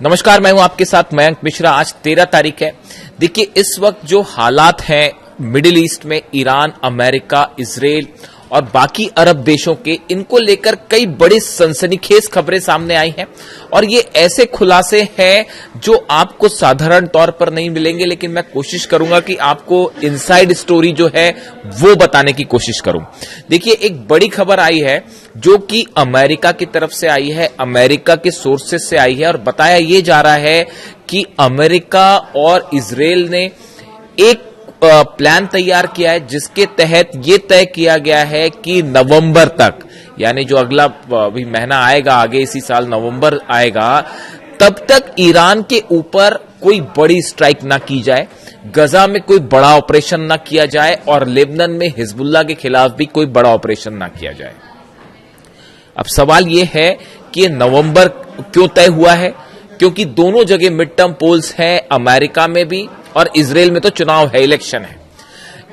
नमस्कार, मैं हूं आपके साथ मयंक मिश्रा। आज 13 तारीख है। देखिए, इस वक्त जो हालात हैं मिडिल ईस्ट में, ईरान, अमेरिका, इजराइल और बाकी अरब देशों के, इनको लेकर कई बड़ी सनसनीखेज खबरें सामने आई हैं और ये ऐसे खुलासे हैं जो आपको साधारण तौर पर नहीं मिलेंगे, लेकिन मैं कोशिश करूंगा कि आपको इनसाइड स्टोरी जो है वो बताने की कोशिश करूं। देखिए, एक बड़ी खबर आई है जो कि अमेरिका की तरफ से आई है, अमेरिका के सोर्सेस से आई है और बताया ये जा रहा है कि अमेरिका और इजराइल ने एक प्लान तैयार किया है जिसके तहत यह तय किया गया है कि नवंबर तक, यानी जो अगला भी महीना आएगा, आगे इसी साल नवंबर आएगा, तब तक ईरान के ऊपर कोई बड़ी स्ट्राइक ना की जाए, गजा में कोई बड़ा ऑपरेशन ना किया जाए और लेबनान में हिजबुल्लाह के खिलाफ भी कोई बड़ा ऑपरेशन ना किया जाए। अब सवाल यह है कि नवंबर क्यों तय हुआ है? क्योंकि दोनों जगह मिड टर्म पोल्स हैं, अमेरिका में भी और इजराइल में तो चुनाव है, इलेक्शन है।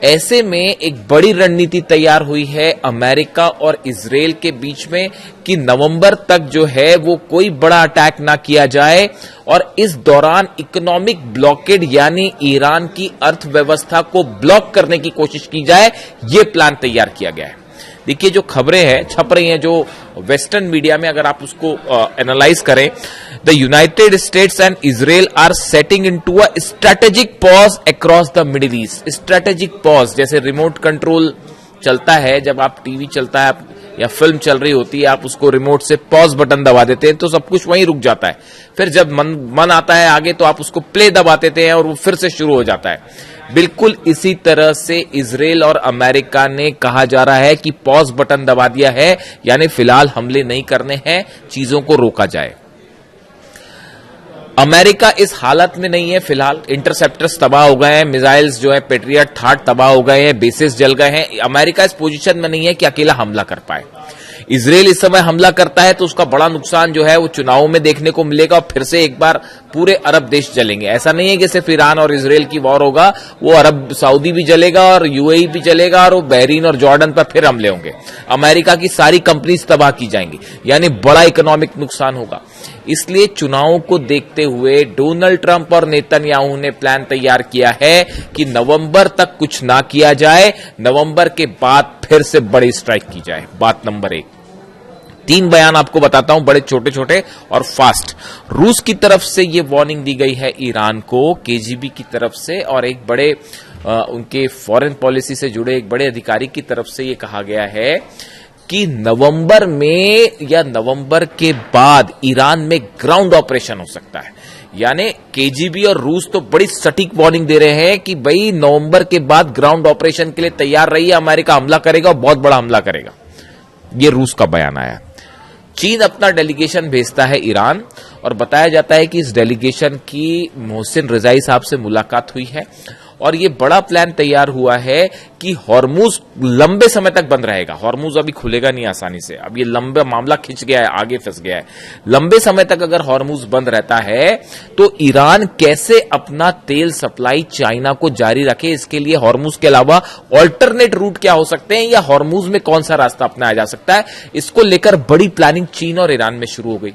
ऐसे में एक बड़ी रणनीति तैयार हुई है अमेरिका और इजराइल के बीच में कि नवंबर तक जो है वो कोई बड़ा अटैक ना किया जाए और इस दौरान इकोनॉमिक ब्लॉकेड यानी ईरान की अर्थव्यवस्था को ब्लॉक करने की कोशिश की जाए। ये प्लान तैयार किया गया है। देखिए, जो खबरें हैं छप रही हैं, जो वेस्टर्न मीडिया में, अगर आप उसको एनालाइज करें, the United States and Israel are setting into a strategic pause across the Middle East. Strategic pause जैसे रिमोट कंट्रोल चलता है, जब आप टीवी चलता है या फिल्म चल रही होती है, आप उसको रिमोट से पॉज बटन दबा देते हैं तो सब कुछ वहीं रुक जाता है। फिर जब मन आता है आगे तो आप उसको प्ले दबा देते हैं और वो फिर से शुरू हो जाता है। बिल्कुल इसी तरह से इजराइल और अमेरिका ने कहा जा रहा है कि पॉज बटन दबा दिया है, यानी फिलहाल हमले नहीं करने हैं, चीजों को रोका जाए। अमेरिका इस हालत में नहीं है फिलहाल। इंटरसेप्टर्स तबाह हो गए हैं, मिसाइल्स जो है पेट्रियट थाट तबाह हो गए हैं, बेसिस जल गए हैं। अमेरिका इस पोजीशन में नहीं है कि अकेला हमला कर पाए। इजराइल इस समय हमला करता है तो उसका बड़ा नुकसान जो है वो चुनावों में देखने को मिलेगा और फिर से एक बार पूरे अरब देश जलेंगे। ऐसा नहीं है कि सिर्फ ईरान और इजराइल की वॉर होगा, वो अरब सऊदी भी जलेगा और यूएई भी जलेगा और वो बहरीन और जॉर्डन पर फिर हमले होंगे। अमेरिका की सारी कंपनीज तबाह की जाएंगी, यानी बड़ा इकोनॉमिक नुकसान होगा। इसलिए चुनावों को देखते हुए डोनाल्ड ट्रंप और नेतन्याहू ने प्लान तैयार किया है कि नवंबर तक कुछ ना किया जाए, नवंबर के बाद फिर से बड़ी स्ट्राइक की जाए। बात नंबर 1। 3 बयान आपको बताता हूं, बड़े छोटे छोटे और फास्ट। रूस की तरफ से यह वार्निंग दी गई है ईरान को, केजीबी की तरफ से, और एक बड़े उनके फॉरेन पॉलिसी से जुड़े एक बड़े अधिकारी की तरफ से यह कहा गया है कि नवंबर में या नवंबर के बाद ईरान में ग्राउंड ऑपरेशन हो सकता है। यानी केजीबी और रूस तो बड़ी सटीक वार्निंग दे रहे हैं कि भाई नवंबर के बाद ग्राउंड ऑपरेशन के लिए तैयार रहिए, अमेरिका हमला करेगा, बहुत बड़ा हमला करेगा। यह रूस का बयान आया। चीन अपना डेलीगेशन भेजता है ईरान और बताया जाता है कि इस डेलीगेशन की मोहसिन रजाई साहब से मुलाकात हुई है और ये बड़ा प्लान तैयार हुआ है कि हॉर्मुज लंबे समय तक बंद रहेगा। हॉर्मुज अभी खुलेगा नहीं आसानी से, अब ये लंबा मामला खिंच गया है, आगे फंस गया है। लंबे समय तक अगर हॉर्मुज बंद रहता है तो ईरान कैसे अपना तेल सप्लाई चाइना को जारी रखे, इसके लिए हॉर्मुज के अलावा ऑल्टरनेट रूट क्या हो सकते हैं या हॉर्मुज में कौन सा रास्ता अपनाया जा सकता है, इसको लेकर बड़ी प्लानिंग चीन और ईरान में शुरू हो गई।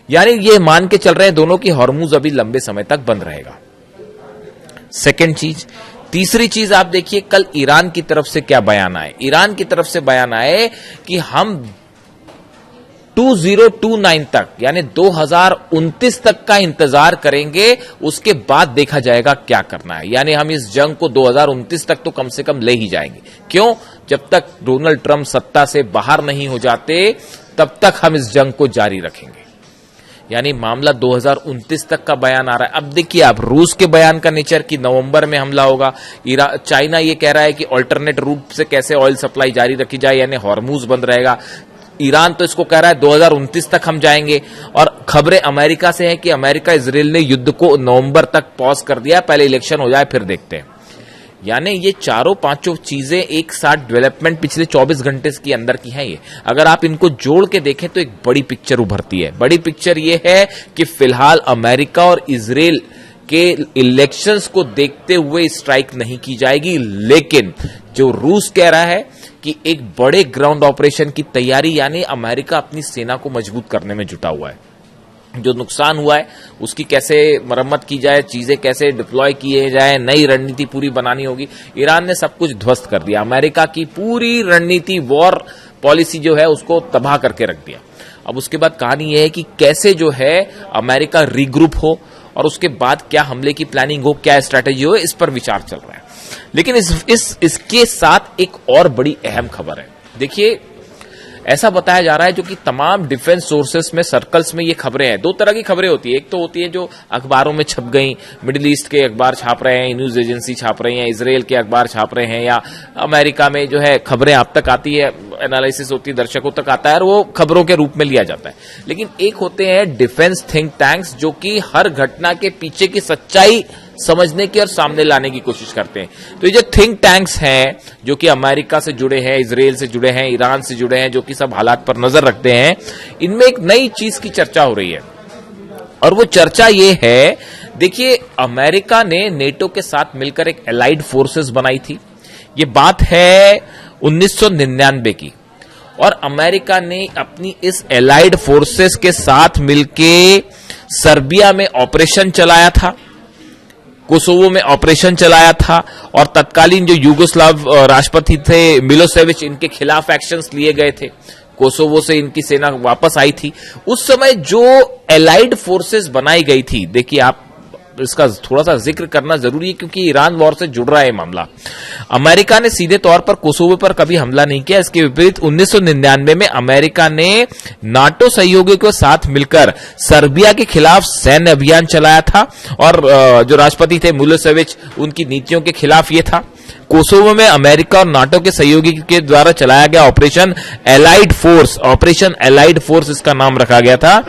यानी ये मान के चल रहे हैं दोनों की हॉर्मुज अभी लंबे समय तक बंद रहेगा। सेकेंड चीज। तीसरी चीज आप देखिए, कल ईरान की तरफ से क्या बयान आए। ईरान की तरफ से बयान आए कि हम 2029 तक यानी 2029 तक का इंतजार करेंगे, उसके बाद देखा जाएगा क्या करना है। यानी हम इस जंग को 2029 तक तो कम से कम ले ही जाएंगे। क्यों? जब तक डोनाल्ड ट्रंप सत्ता से बाहर नहीं हो जाते तब तक हम इस जंग को जारी रखेंगे। यानी मामला 2029 तक का बयान आ रहा है। अब देखिए आप, रूस के बयान का नेचर कि नवंबर में हमला होगा, चाइना ये कह रहा है कि अल्टरनेट रूट से कैसे ऑयल सप्लाई जारी रखी जाए, यानी हॉर्मुज बंद रहेगा। ईरान तो इसको कह रहा है 2029 तक हम जाएंगे। और खबरें अमेरिका से हैं कि अमेरिका इजराइल ने युद्ध को नवंबर तक पॉज कर दिया, पहले इलेक्शन हो जाए फिर देखते हैं। यानी ये चारों पांचों चीजें एक साथ डेवलपमेंट पिछले 24 घंटे के अंदर की हैं। ये अगर आप इनको जोड़ के देखें तो एक बड़ी पिक्चर उभरती है। बड़ी पिक्चर ये है कि फिलहाल अमेरिका और इजराइल के इलेक्शंस को देखते हुए स्ट्राइक नहीं की जाएगी, लेकिन जो रूस कह रहा है कि एक बड़े ग्राउंड ऑपरेशन की तैयारी, यानी अमेरिका अपनी सेना को मजबूत करने में जुटा हुआ है। जो नुकसान हुआ है उसकी कैसे मरम्मत की जाए, चीजें कैसे डिप्लॉय किए जाए, नई रणनीति पूरी बनानी होगी। ईरान ने सब कुछ ध्वस्त कर दिया, अमेरिका की पूरी रणनीति, वॉर पॉलिसी जो है उसको तबाह करके रख दिया। अब उसके बाद कहानी यह है कि कैसे जो है अमेरिका रीग्रुप हो और उसके बाद क्या हमले की प्लानिंग हो, क्या स्ट्रैटेजी हो, इस पर विचार चल रहा है। लेकिन इसके साथ एक और बड़ी अहम खबर है। देखिए, ऐसा बताया जा रहा है, जो कि तमाम डिफेंस सोर्सेस में, सर्कल्स में ये खबरें हैं। दो तरह की खबरें होती है, एक तो होती है जो अखबारों में छप गई, मिडिल ईस्ट के अखबार छाप रहे हैं, न्यूज एजेंसी छाप रही हैं, इसराइल के अखबार छाप रहे हैं, या अमेरिका में जो है खबरें आप तक आती है, एनालिसिस होती है, दर्शकों तक आता है और वो खबरों के रूप में लिया जाता है। लेकिन एक होते हैं डिफेंस थिंक टैंक्स, जो कि हर घटना के पीछे की सच्चाई समझने की और सामने लाने की कोशिश करते हैं। तो ये जो थिंक टैंक्स हैं, जो कि अमेरिका से जुड़े हैं, इजराइल से जुड़े हैं, ईरान से जुड़े हैं, जो कि सब हालात पर नजर रखते हैं, इनमें एक नई चीज की चर्चा हो रही है और वो चर्चा ये है, देखिए, अमेरिका ने नेटो के साथ मिलकर एक एलाइड फोर्सेस बनाई थी। ये बात है 1999 की, और अमेरिका ने अपनी इस एलाइड फोर्सेस के साथ मिलके सर्बिया में ऑपरेशन चलाया था, कोसोवो में ऑपरेशन चलाया था, और तत्कालीन जो यूगोस्लाव राष्ट्रपति थे मिलोसेविच, इनके खिलाफ एक्शंस लिए गए थे। कोसोवो से इनकी सेना वापस आई थी। उस समय जो एलाइड फोर्सेस बनाई गई थी, देखिए आप इसका थोड़ा सा जिक्र करना जरूरी है क्योंकि ईरान वॉर से जुड़ रहा है मामला। अमेरिका ने सीधे तौर पर कोसोवो पर कभी हमला नहीं किया। इसके विपरीत 1999 में अमेरिका ने नाटो सहयोगियों के साथ मिलकर सर्बिया के खिलाफ सैन्य अभियान चलाया था, और जो राष्ट्रपति थे मिलोसेविच, उनकी नीतियों के खिलाफ ये था। कोसोवो में अमेरिका और नाटो के सहयोगी के द्वारा चलाया गया ऑपरेशन एलाइड फोर्स इसका नाम रखा गया था।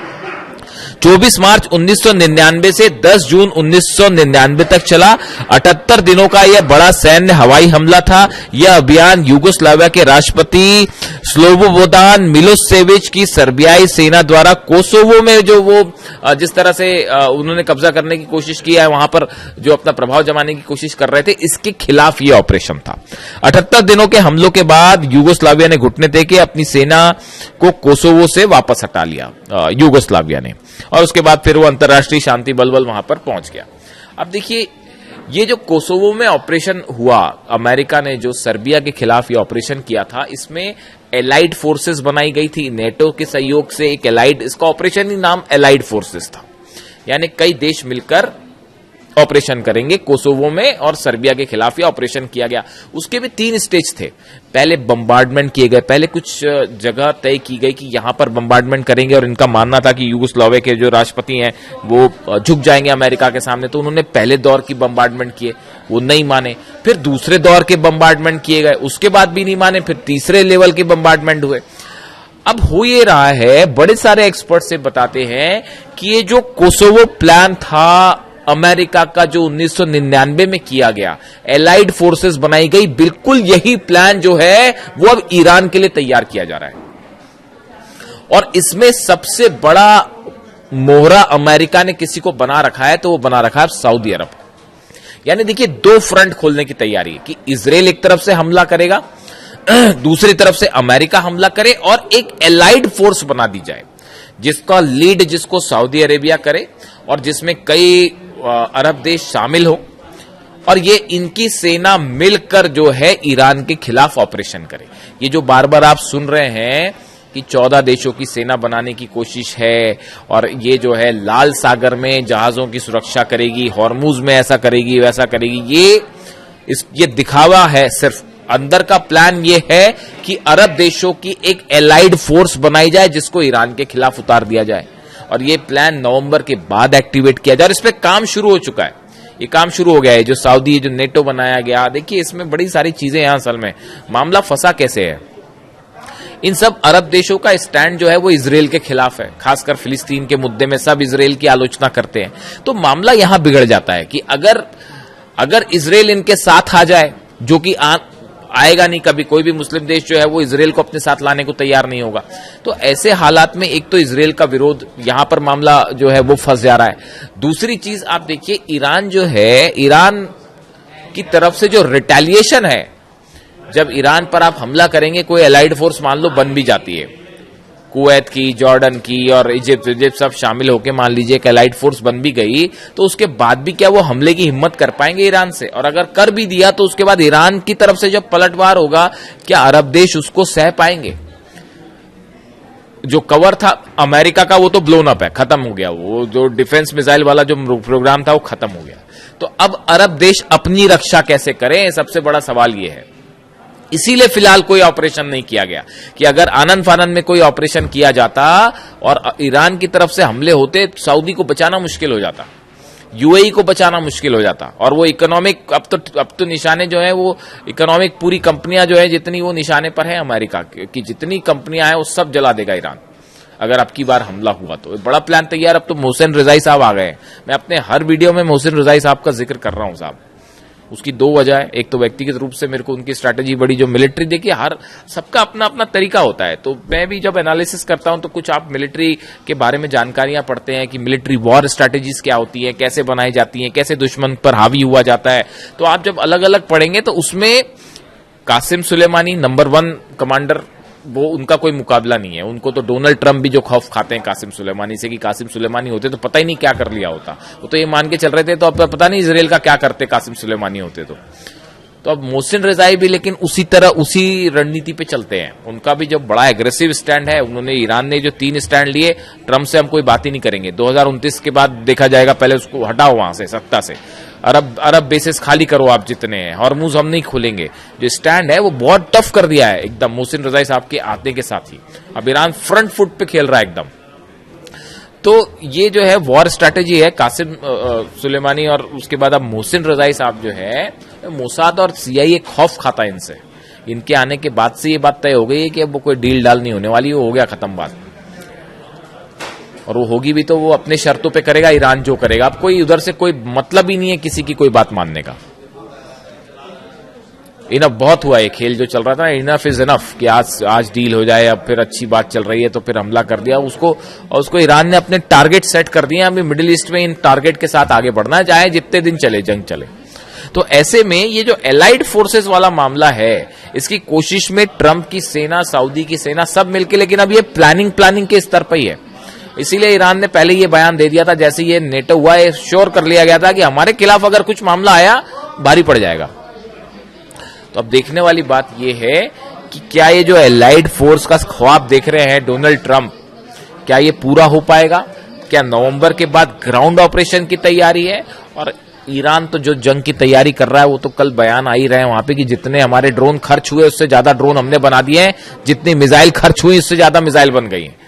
24 मार्च 1999 से 10 जून 1999 तक चला। 78 दिनों का यह बड़ा सैन्य हवाई हमला था। यह अभियान यूगोस्लाविया के राष्ट्रपति स्लोबोदान मिलोसेविच की सर्बियाई सेना द्वारा कोसोवो में जो वो जिस तरह से उन्होंने कब्जा करने की कोशिश की है, वहां पर जो अपना प्रभाव जमाने की कोशिश कर रहे थे, इसके खिलाफ यह ऑपरेशन था। 78 दिनों के हमलों के बाद यूगोस्लाविया ने घुटने टेके अपनी सेना को कोसोवो से वापस हटा लिया, यूगोस्लाविया ने, और उसके बाद फिर वो अंतर्राष्ट्रीय शांति बल वहां पर पहुंच गया। अब देखिए, ये जो कोसोवो में ऑपरेशन हुआ, अमेरिका ने जो सर्बिया के खिलाफ ये ऑपरेशन किया था, इसमें एलाइड फोर्सेस बनाई गई थी नेटो के सहयोग से। एक एलाइड, इसका ऑपरेशन ही नाम एलाइड फोर्सेस था, यानी कई देश मिलकर ऑपरेशन करेंगे कोसोवो में, और सर्बिया के खिलाफ ये ऑपरेशन किया गया। उसके भी 3 स्टेज थे। पहले बम्बार्डमेंट किए गए, पहले कुछ जगह तय की गई कि यहां पर बम्बार्डमेंट करेंगे, और इनका मानना था कि यूगोस्लाविया के जो राष्ट्रपति हैं वो झुक जाएंगे अमेरिका के सामने, तो उन्होंने पहले दौर की बम्बार्डमेंट किए, वो नहीं माने। फिर दूसरे दौर के बम्बार्डमेंट किए गए, उसके बाद भी नहीं माने। फिर तीसरे लेवल के बम्बार्डमेंट हुए। अब हो ये रहा है, बड़े सारे एक्सपर्ट से बताते हैं कि ये जो कोसोवो प्लान था अमेरिका का, जो 1999 में किया गया, एलाइड फोर्सेस बनाई गई, बिल्कुल यही प्लान जो है वो अब ईरान के लिए तैयार किया जा रहा है। और इसमें सबसे बड़ा मोहरा अमेरिका ने किसी को बना रखा है, तो वो बना रखा है सऊदी अरब। यानी देखिए, 2 फ्रंट खोलने की तैयारी है कि इजराइल एक तरफ से हमला करेगा, दूसरी तरफ से अमेरिका हमला करे, और एक एलाइड फोर्स बना दी जाए जिसका लीड, जिसको सऊदी अरेबिया करे, और जिसमें कई अरब देश शामिल हो, और ये इनकी सेना मिलकर जो है ईरान के खिलाफ ऑपरेशन करे। ये जो बार बार आप सुन रहे हैं कि 14 देशों की सेना बनाने की कोशिश है, और ये जो है लाल सागर में जहाजों की सुरक्षा करेगी, हॉर्मुज में ऐसा करेगी, वैसा करेगी, ये दिखावा है सिर्फ। अंदर का प्लान ये है कि अरब देशों की एक एलाइड फोर्स बनाई जाए जिसको ईरान के खिलाफ उतार दिया जाए, और ये प्लान नवंबर के बाद एक्टिवेट किया जाए। और इस पे काम शुरू हो चुका है, ये काम शुरू हो गया है। जो सऊदी, जो नेटो बनाया गया, देखिए इसमें बड़ी सारी चीजें हैं। असल में मामला फंसा कैसे है, इन सब अरब देशों का स्टैंड जो है वो इजराइल के खिलाफ है, खासकर फिलिस्तीन के मुद्दे में सब इजराइल की आलोचना करते हैं। तो मामला यहां बिगड़ जाता है कि अगर इजराइल इनके साथ आ जाए, जो कि आएगा नहीं कभी, कोई भी मुस्लिम देश जो है वो इजराइल को अपने साथ लाने को तैयार नहीं होगा, तो ऐसे हालात में एक तो इजराइल का विरोध, यहां पर मामला जो है वो फंस जा रहा है। दूसरी चीज आप देखिए, ईरान जो है, ईरान की तरफ से जो रिटेलिएशन है, जब ईरान पर आप हमला करेंगे, कोई एलाइड फोर्स मान लो बन भी जाती है, कुवैत की, जॉर्डन की और इजिप्ट सब शामिल होकर मान लीजिए एक एलाइड फोर्स बन भी गई, तो उसके बाद भी क्या वो हमले की हिम्मत कर पाएंगे ईरान से? और अगर कर भी दिया तो उसके बाद ईरान की तरफ से जब पलटवार होगा, क्या अरब देश उसको सह पाएंगे? जो कवर था अमेरिका का वो तो ब्लोन अप है, खत्म हो गया। वो जो डिफेंस मिसाइल वाला जो प्रोग्राम था वो खत्म हो गया। तो अब अरब देश अपनी रक्षा कैसे करें, सबसे बड़ा सवाल ये है। इसीलिए फिलहाल कोई ऑपरेशन नहीं किया गया कि अगर आनन फानन में कोई ऑपरेशन किया जाता और ईरान की तरफ से हमले होते, सऊदी को बचाना मुश्किल हो जाता, यूएई को बचाना मुश्किल हो जाता। और वो इकोनॉमिक अब तो निशाने जो है वो इकोनॉमिक पूरी कंपनियां जो है जितनी वो निशाने पर है अमेरिका की, जितनी कंपनियां हैं वो सब जला देगा ईरान अगर अब की बार हमला हुआ तो। बड़ा प्लान तैयार। अब तो मोहसिन रजाई साहब आ गए। मैं अपने हर वीडियो में मोहसिन रजाई साहब का जिक्र कर रहा हूं साहब। उसकी दो वजह है, एक तो व्यक्तिगत रूप से मेरे को उनकी स्ट्रैटेजी बड़ी, जो मिलिट्री, देखिए हर सबका अपना अपना तरीका होता है। तो मैं भी जब एनालिसिस करता हूं तो कुछ आप मिलिट्री के बारे में जानकारियां पढ़ते हैं कि मिलिट्री वॉर स्ट्रैटेजीज क्या होती है, कैसे बनाई जाती हैं, कैसे दुश्मन पर हावी हुआ जाता है। तो आप जब अलग अलग पढ़ेंगे तो उसमें कासिम सुलेमानी नंबर 1 कमांडर, वो उनका कोई मुकाबला नहीं है। उनको तो डोनाल्ड ट्रंप भी जो खौफ खाते हैं कासिम सुलेमानी से कि कासिम सुलेमानी होते तो पता ही नहीं क्या कर लिया होता। वो तो ये मान के चल रहे थे तो अब पता नहीं इजराइल का क्या करते कासिम सुलेमानी होते तो अब मोहसिन रजाई भी लेकिन उसी तरह उसी रणनीति पे चलते हैं। उनका भी जो बड़ा एग्रेसिव स्टैंड है, उन्होंने ईरान ने जो 3 स्टैंड लिए, ट्रंप से हम कोई बात ही नहीं करेंगे, 2029 के बाद देखा जाएगा, पहले उसको हटाओ वहां से, सत्ता से, अरब बेसिस खाली करो आप जितने हैं, हॉर्मुज हम नहीं खोलेंगे। जो स्टैंड है वो बहुत टफ कर दिया है एकदम मोहसिन रजाई साहब के आते के साथ ही। अब ईरान फ्रंट फुट पे खेल रहा है एकदम। तो ये जो है वॉर स्ट्रैटेजी है कासिम सुलेमानी और उसके बाद अब मोहसिन रजाई साहब जो है, मोसाद और सीआईए खौफ खाता है इनसे। इनके आने के बाद से ये बात तय हो गई है कि अब वो कोई डील डाल नहीं होने वाली, वो हो गया खत्म बात। और वो होगी भी तो वो अपने शर्तों पे करेगा, ईरान जो करेगा। अब कोई उधर से कोई मतलब ही नहीं है किसी की कोई बात मानने का। इनफ बहुत हुआ, ये खेल जो चल रहा था, इनफ इज इनफ कि आज डील हो जाए, अब फिर अच्छी बात चल रही है तो फिर हमला कर दिया उसको ईरान ने अपने टारगेट सेट कर दिए। अभी मिडिल ईस्ट में इन टारगेट के साथ आगे बढ़ना है, चाहे जितने दिन चले जंग चले। तो ऐसे में ये जो एलाइड फोर्सेस वाला मामला है, इसकी कोशिश में ट्रंप की सेना, सऊदी की सेना सब मिलके, लेकिन अब ये प्लानिंग के स्तर पर ही है। इसीलिए ईरान ने पहले ये बयान दे दिया था, जैसे ये नेटो हुआ, ये श्योर कर लिया गया था कि हमारे खिलाफ अगर कुछ मामला आया भारी पड़ जाएगा। तो अब देखने वाली बात ये है कि क्या ये जो एलाइड फोर्स का ख्वाब देख रहे हैं डोनाल्ड ट्रंप, क्या ये पूरा हो पाएगा? क्या नवंबर के बाद ग्राउंड ऑपरेशन की तैयारी है? और ईरान तो जो जंग की तैयारी कर रहा है, वो तो कल बयान आ ही रहे हैं वहां पे कि जितने हमारे ड्रोन खर्च हुए उससे ज्यादा ड्रोन हमने बना दिए हैं, जितनी मिसाइल खर्च हुई उससे ज्यादा मिसाइल बन गई है।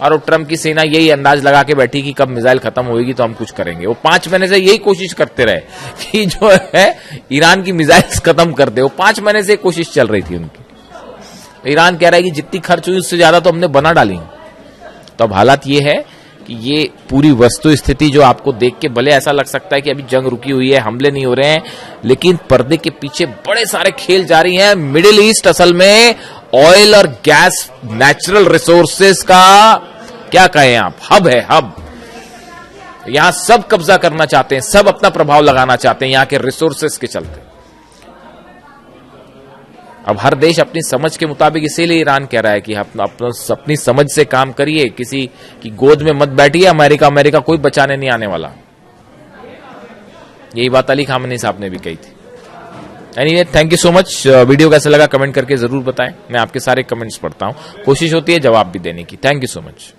और ट्रंप की सेना यही अंदाज लगा के बैठी कि कब मिसाइल खत्म होगी तो हम कुछ करेंगे। वो 5 महीने से यही कोशिश करते रहे कि जो है ईरान की मिसाइल्स खत्म कर दे। वो 5 महीने से कोशिश चल रही थी उनकी। ईरान कह रहा है कि जितनी खर्च हुई उससे ज्यादा तो हमने बना डाली। तो अब हालात ये है कि ये पूरी वस्तु स्थिति जो आपको देख के भले ऐसा लग सकता है कि अभी जंग रुकी हुई है, हमले नहीं हो रहे हैं, लेकिन पर्दे के पीछे बड़े सारे खेल जारी हैं। मिडिल ईस्ट असल में ऑयल और गैस, नेचुरल रिसोर्सेस का क्या कहें आप, हब है, हब। यहां सब कब्जा करना चाहते हैं, सब अपना प्रभाव लगाना चाहते हैं यहां के रिसोर्सेस के चलते। अब हर देश अपनी समझ के मुताबिक, इसीलिए ईरान कह रहा है कि अपनी समझ से काम करिए, किसी की गोद में मत बैठिए। अमेरिका कोई बचाने नहीं आने वाला। यही बात अली खामनी साहब ने भी कही थी। Anyway, thank you so much. Video कैसा लगा कमेंट करके जरूर बताएं। मैं आपके सारे कमेंट्स पढ़ता हूं, कोशिश होती है जवाब भी देने की। Thank you so much.